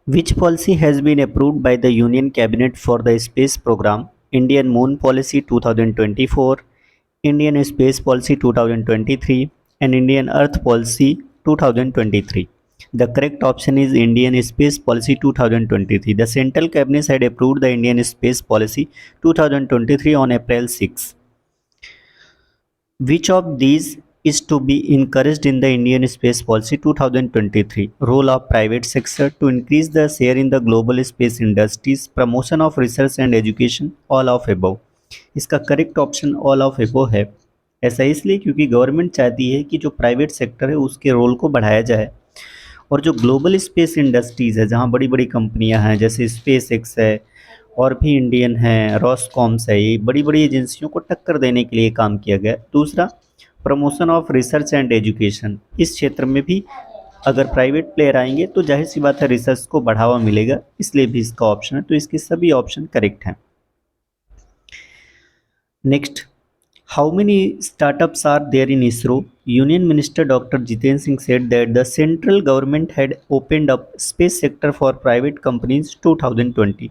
Which policy has been approved by the Union Cabinet for the space program? Indian Moon Policy 2024, Indian Space Policy 2023, and Indian Earth Policy 2023. The correct option is Indian Space Policy 2023. The Central Cabinet had approved the Indian Space Policy 2023 on April 6. Which of these is to be encouraged in the Indian Space Policy 2023? Role of private sector to increase the share in the global space industries, promotion of research and education, all of above. इसका correct option all of एबो है। ऐसा इसलिए क्योंकि government चाहती है कि जो प्राइवेट सेक्टर है उसके रोल को बढ़ाया जाए और जो ग्लोबल स्पेस इंडस्ट्रीज़ है जहाँ बड़ी बड़ी कंपनियां हैं जैसे स्पेस एक्स है और भी इंडियन है, रॉसकॉम्स है, ये बड़ी बड़ी एजेंसियों को टक्कर देने के लिए काम किया गया। दूसरा, promotion of research and education, इस क्षेत्र में भी अगर प्राइवेट प्लेयर आएंगे तो जाहिर सी बात है रिसर्च को बढ़ावा मिलेगा, इसलिए भी इसका ऑप्शन है। तो इसके सभी ऑप्शन करेक्ट हैं। Next, how many startups are there in ISRO? Union Minister Dr. Jiten Singh said that the central government had opened up space sector for private companies 2020.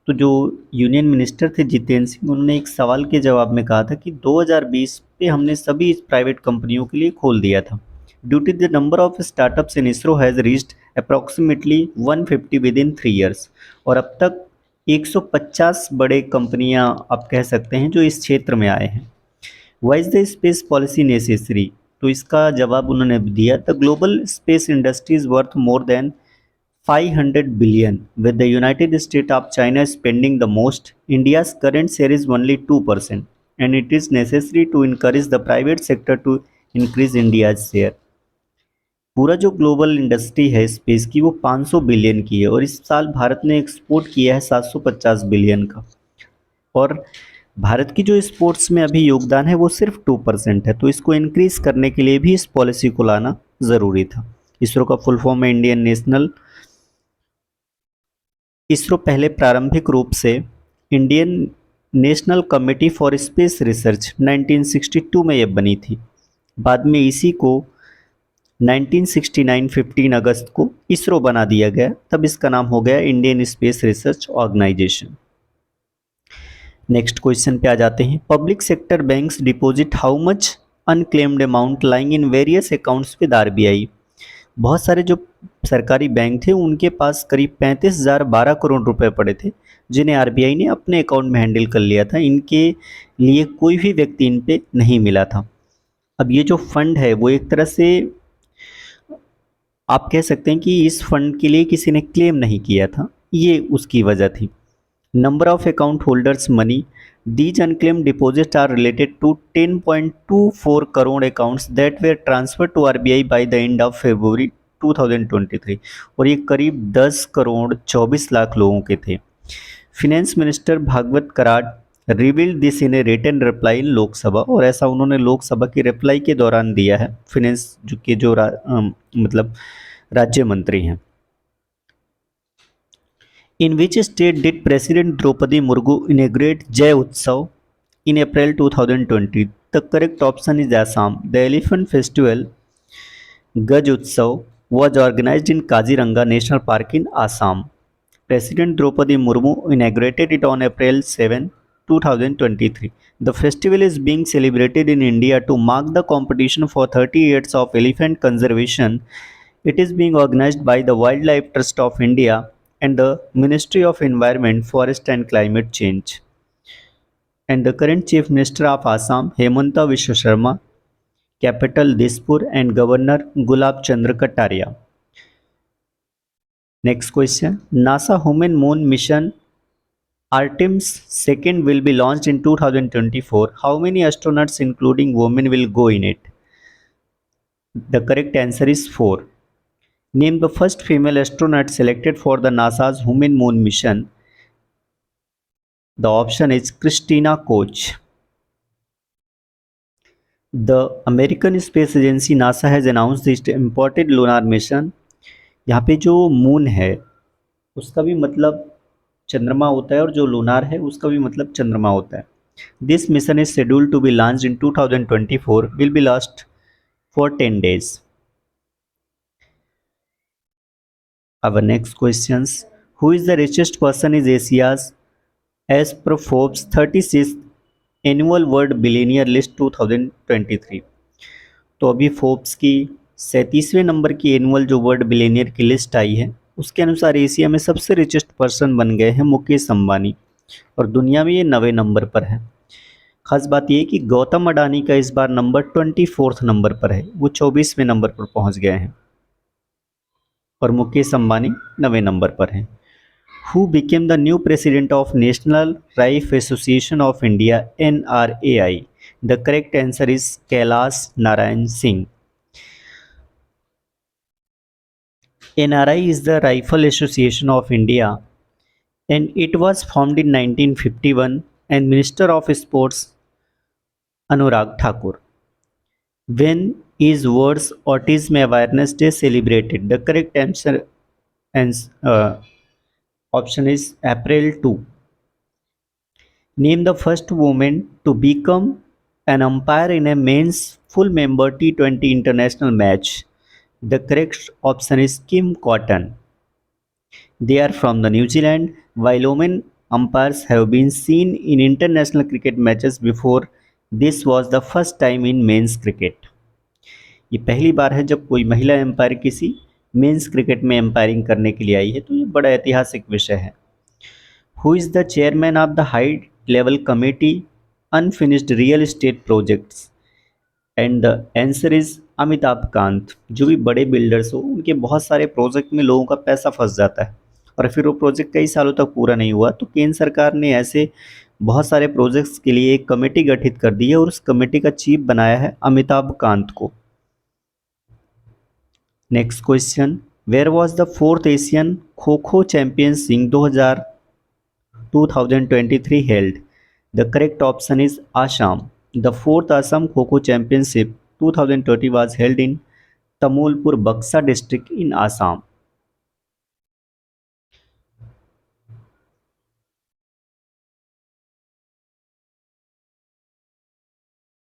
तो जो यूनियन मिनिस्टर थे जितेंद्र सिंह, उन्होंने एक सवाल के जवाब में कहा था कि 2020 पे हमने सभी प्राइवेट कंपनियों के लिए खोल दिया था। Due to the number of startups in ISRO has reached approximately 150 within 3 years, और अब तक 150 बड़े कंपनियां आप कह सकते हैं जो इस क्षेत्र में आए हैं। Why is the space policy necessary? तो इसका जवाब उन्होंने दिया, the global space industry is worth more than 500 billion, with the United States of China spending the most. India's current share is only 2%, and it is necessary to encourage the private sector to increase India's share. पूरा जो global industry है space की वो 500 billion की है और इस साल भारत ने एक्सपोर्ट किया है 750 बिलियन का, और भारत की जो स्पोर्ट्स में अभी योगदान है वो सिर्फ 2% है। तो इसको इंक्रीज करने के लिए भी इस पॉलिसी को लाना ज़रूरी था। इसरो का फुल फॉर्म है इंडियन नेशनल। इसरो पहले प्रारंभिक रूप से Indian national committee for space research 1962 में यह बनी थी। बाद में इसी को 1969 15 अगस्त को इसरो बना दिया गया, तब इसका नाम हो गया Indian Space Research Organisation. Next question पे आ जाते हैं। Public sector banks deposit how much unclaimed amount lying in various accounts with RBI? बहुत सारे जो सरकारी बैंक थे उनके पास करीब 35,012 करोड़ रुपए पड़े थे जिन्हें आरबीआई ने अपने अकाउंट में हैंडल कर लिया था। इनके लिए कोई भी व्यक्ति इन पे नहीं मिला था। अब ये जो फंड है वो एक तरह से आप कह सकते हैं कि इस फंड के लिए किसी ने क्लेम नहीं किया था, ये उसकी वजह थी। Number of account holders money, these unclaimed deposits are related to 10.24 crore accounts that were transferred to RBI by the end of February 2023, और ये करीब 10 करोड़ 24 लाख लोगों के थे। Finance minister Bhagwat Karad revealed this in a written reply in Lok Sabha, और ऐसा उन्होंने लोकसभा की रिप्लाई के दौरान दिया है। फिनेंस जो मतलब राज्य मंत्री हैं। In which state did President Draupadi Murmu inaugurate Jai Utsav in April 2020? The correct option is Assam. The elephant festival Gaj Utsav was organized in Kaziranga National Park in Assam. President Draupadi Murmu inaugurated it on April 7, 2023. The festival is being celebrated in India to mark the competition for 30 years of elephant conservation. It is being organized by the Wildlife Trust of India and the Ministry of Environment, Forest and Climate Change. And the current Chief Minister of Assam, Hemanta Biswa Sharma, capital Dispur, and Governor Gulab Chandra Kataria. Next question. NASA Human Moon Mission Artemis 2 will be launched in 2024. How many astronauts including women will go in it? The correct answer is 4. Name the first female astronaut selected for the NASA's Human Moon mission. The option is Christina Koch. The American Space Agency NASA has announced this important lunar mission. यहाँ पे जो moon है उसका भी मतलब चंद्रमा होता है और जो लूनार है उसका भी मतलब चंद्रमा होता है। This mission is scheduled to be launched in 2024, will be launched for 10 days. Our next questions. Who is the richest person in Asia's as per Forbes 36th Annual World Billionaire List 2023? तो अभी Forbes की 37वें number की annual जो world billionaire की list आई है उसके अनुसार Asia में सबसे रिचेस्ट पर्सन बन गए हैं मुकेश अंबानी और दुनिया में ये 9वें नंबर पर है। खास बात यह है कि गौतम अडानी का इस बार नंबर 24th नंबर पर है, वो 24वें नंबर पर पहुंच गए हैं और मुकेश अंबानी 9वें नंबर पर हैं। Who became the new president of National Rifle Association of India (NRAI)? The correct answer is Kailash Narayan Singh. NRI is the Rifle Association of India and it was formed in 1951 and Minister of Sports Anurag Thakur. When is World's Autism Awareness Day celebrated? The correct answer option is April 2. Name the first woman to become an umpire in a men's full member T20 international match. The correct option is Kim Cotton. They are from the New Zealand. While women umpires have been seen in international cricket matches before, this was the first time in men's cricket. ये पहली बार है जब कोई महिला empire किसी men's cricket में एम्पायरिंग करने के लिए आई है, तो ये बड़ा ऐतिहासिक विषय है। Who is the chairman of the high level committee unfinished real estate projects? And the answer is Amitabh Kant. जो भी बड़े बिल्डर्स हो उनके बहुत सारे प्रोजेक्ट में लोगों का पैसा फंस जाता है और फिर वो प्रोजेक्ट कई सालों तक पूरा नहीं हुआ, तो केंद्र सरकार ने ऐसे बहुत सारे प्रोजेक्ट्स के लिए एक कमेटी गठित कर दी है और उस कमेटी का चीफ बनाया है अमिताभ कांत को। Next question, where was the fourth Asian kho kho championship 2023 held? The correct option is Assam. The fourth Assam Kho-Kho Championship 2020 was held in Tamulpur, Buxa district in Assam.